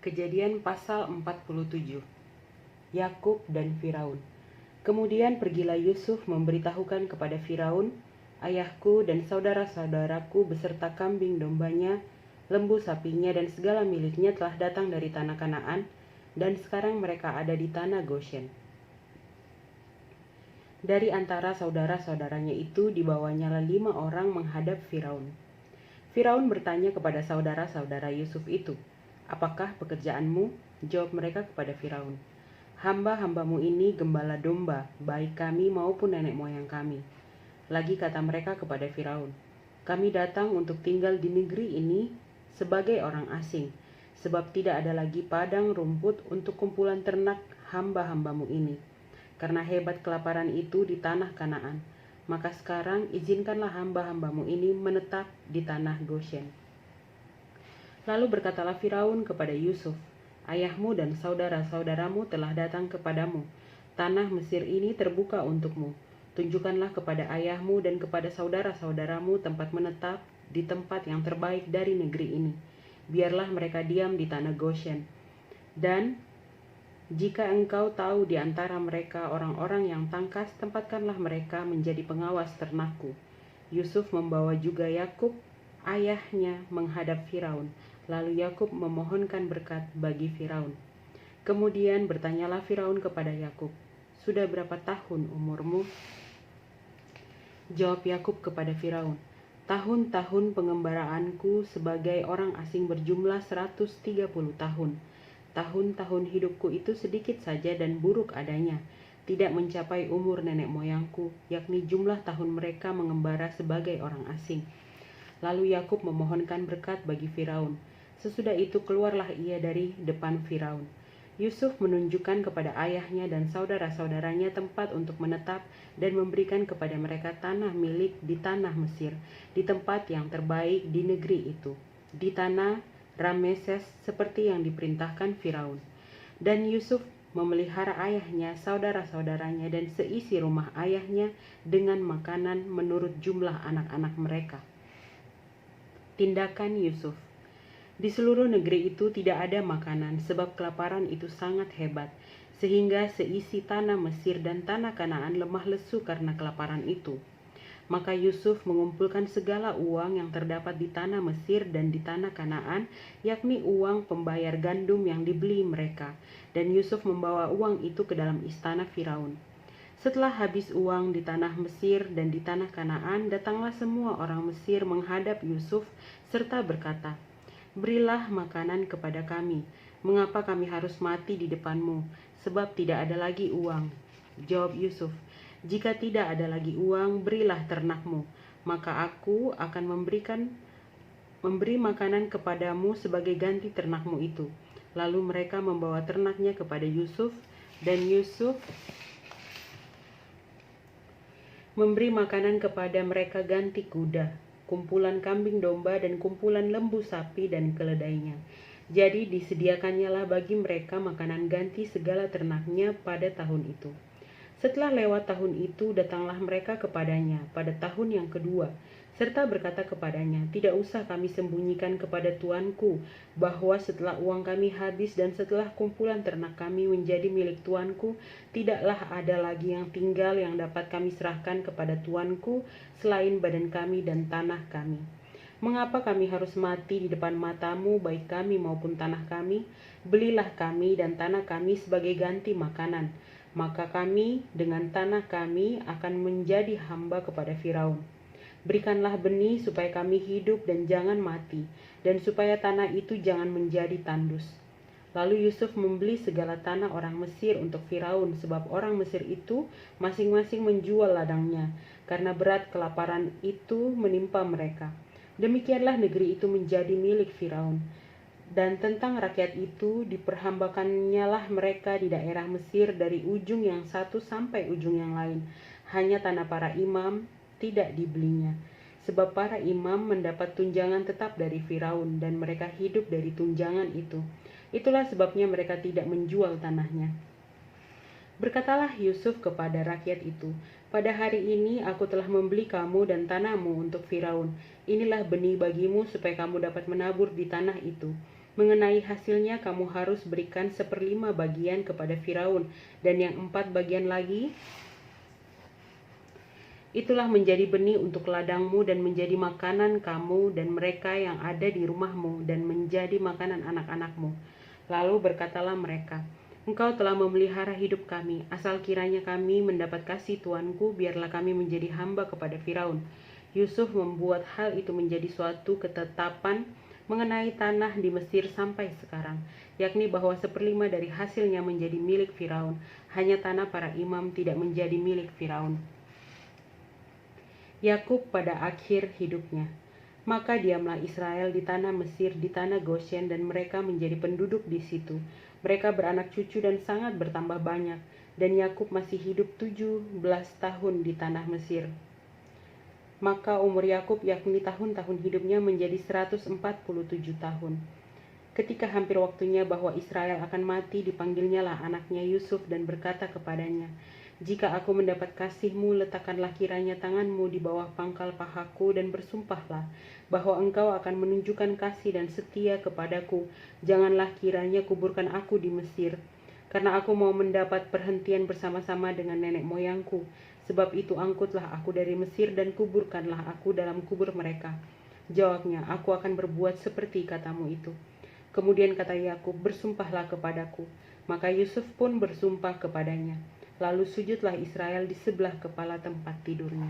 Kejadian pasal 47. Yakub dan Firaun. Kemudian pergilah Yusuf memberitahukan kepada Firaun, "Ayahku dan saudara-saudaraku beserta kambing dombanya, lembu sapinya dan segala miliknya telah datang dari tanah Kanaan, dan sekarang mereka ada di tanah Goshen." Dari antara saudara-saudaranya itu dibawanya 5 orang menghadap Firaun. Firaun bertanya kepada saudara-saudara Yusuf itu, "Apakah pekerjaanmu?" Jawab mereka kepada Firaun, "Hamba-hambamu ini gembala domba, baik kami maupun nenek moyang kami." Lagi kata mereka kepada Firaun, "Kami datang untuk tinggal di negeri ini sebagai orang asing, sebab tidak ada lagi padang rumput untuk kumpulan ternak hamba-hambamu ini. Karena hebat kelaparan itu di tanah Kanaan, maka sekarang izinkanlah hamba-hambamu ini menetap di tanah Goshen." Lalu berkatalah Firaun kepada Yusuf, "Ayahmu dan saudara-saudaramu telah datang kepadamu. Tanah Mesir ini terbuka untukmu. Tunjukkanlah kepada ayahmu dan kepada saudara-saudaramu tempat menetap di tempat yang terbaik dari negeri ini. Biarlah mereka diam di tanah Goshen. Dan jika engkau tahu di antara mereka orang-orang yang tangkas, tempatkanlah mereka menjadi pengawas ternakku." Yusuf membawa juga Yakub, ayahnya, menghadap Firaun. Lalu Yakub memohonkan berkat bagi Firaun. Kemudian bertanyalah Firaun kepada Yakub, "Sudah berapa tahun umurmu?" Jawab Yakub kepada Firaun, "Tahun-tahun pengembaraanku sebagai orang asing berjumlah 130 tahun. Tahun-tahun hidupku itu sedikit saja dan buruk adanya, tidak mencapai umur nenek moyangku, yakni jumlah tahun mereka mengembara sebagai orang asing." Lalu Yakub memohonkan berkat bagi Firaun. Sesudah itu keluarlah ia dari depan Firaun. Yusuf menunjukkan kepada ayahnya dan saudara-saudaranya tempat untuk menetap dan memberikan kepada mereka tanah milik di tanah Mesir, di tempat yang terbaik di negeri itu, di tanah Rameses seperti yang diperintahkan Firaun. Dan Yusuf memelihara ayahnya, saudara-saudaranya, dan seisi rumah ayahnya dengan makanan menurut jumlah anak-anak mereka. Tindakan Yusuf. Di seluruh negeri itu tidak ada makanan, sebab kelaparan itu sangat hebat, sehingga seisi tanah Mesir dan tanah Kanaan lemah lesu karena kelaparan itu. Maka Yusuf mengumpulkan segala uang yang terdapat di tanah Mesir dan di tanah Kanaan, yakni uang pembayar gandum yang dibeli mereka, dan Yusuf membawa uang itu ke dalam istana Firaun. Setelah habis uang di tanah Mesir dan di tanah Kanaan, datanglah semua orang Mesir menghadap Yusuf serta berkata, "Berilah makanan kepada kami. Mengapa kami harus mati di depanmu? Sebab tidak ada lagi uang." Jawab Yusuf, "Jika tidak ada lagi uang, berilah ternakmu, maka aku akan memberi makanan kepadamu sebagai ganti ternakmu itu." Lalu mereka membawa ternaknya kepada Yusuf, dan Yusuf memberi makanan kepada mereka ganti kuda, kumpulan kambing domba, dan kumpulan lembu sapi dan keledainya. Jadi disediakannyalah bagi mereka makanan ganti segala ternaknya pada tahun itu. Setelah lewat tahun itu, datanglah mereka kepadanya pada tahun yang kedua, serta berkata kepadanya, "Tidak usah kami sembunyikan kepada tuanku bahwa setelah uang kami habis dan setelah kumpulan ternak kami menjadi milik tuanku, tidaklah ada lagi yang tinggal yang dapat kami serahkan kepada tuanku selain badan kami dan tanah kami. Mengapa kami harus mati di depan matamu, baik kami maupun tanah kami? Belilah kami dan tanah kami sebagai ganti makanan. Maka kami dengan tanah kami akan menjadi hamba kepada Firaun. Berikanlah benih supaya kami hidup dan jangan mati, dan supaya tanah itu jangan menjadi tandus." Lalu Yusuf membeli segala tanah orang Mesir untuk Firaun, sebab orang Mesir itu masing-masing menjual ladangnya, karena berat kelaparan itu menimpa mereka. Demikianlah negeri itu menjadi milik Firaun. Dan tentang rakyat itu, diperhambakannyalah mereka di daerah Mesir dari ujung yang satu sampai ujung yang lain. Hanya tanah para imam tidak dibelinya, sebab para imam mendapat tunjangan tetap dari Firaun, dan mereka hidup dari tunjangan itu. Itulah sebabnya mereka tidak menjual tanahnya. Berkatalah Yusuf kepada rakyat itu, "Pada hari ini aku telah membeli kamu dan tanahmu untuk Firaun. Inilah benih bagimu supaya kamu dapat menabur di tanah itu. Mengenai hasilnya kamu harus berikan 1/5 bagian kepada Firaun, dan yang 4 bagian lagi itulah menjadi benih untuk ladangmu dan menjadi makanan kamu dan mereka yang ada di rumahmu dan menjadi makanan anak-anakmu. Lalu berkatalah mereka, Engkau telah memelihara hidup kami, asal kiranya kami mendapat kasih Tuanku, biarlah kami menjadi hamba kepada Firaun. Yusuf membuat hal itu menjadi suatu ketetapan mengenai tanah di Mesir sampai sekarang, yakni bahwa 1/5 dari hasilnya menjadi milik Firaun, hanya tanah para imam tidak menjadi milik Firaun. Yakub pada akhir hidupnya. Maka diamlah Israel di tanah Mesir, di tanah Goshen, dan mereka menjadi penduduk di situ. Mereka beranak cucu dan sangat bertambah banyak, dan Yakub masih hidup 17 tahun di tanah Mesir. Maka umur Yakub yakni tahun-tahun hidupnya menjadi 147 tahun. Ketika hampir waktunya bahwa Israel akan mati, dipanggilnya lah anaknya Yusuf dan berkata kepadanya, Jika aku mendapat kasihmu, letakkanlah kiranya tanganmu di bawah pangkal pahaku dan bersumpahlah bahwa engkau akan menunjukkan kasih dan setia kepadaku. Janganlah kiranya kuburkan aku di Mesir, karena aku mau mendapat perhentian bersama-sama dengan nenek moyangku. Sebab itu angkutlah aku dari Mesir dan kuburkanlah aku dalam kubur mereka. Jawabnya, aku akan berbuat seperti katamu itu. Kemudian kata Yakub, bersumpahlah kepadaku. Maka Yusuf pun bersumpah kepadanya. Lalu sujudlah Israel di sebelah kepala tempat tidurnya.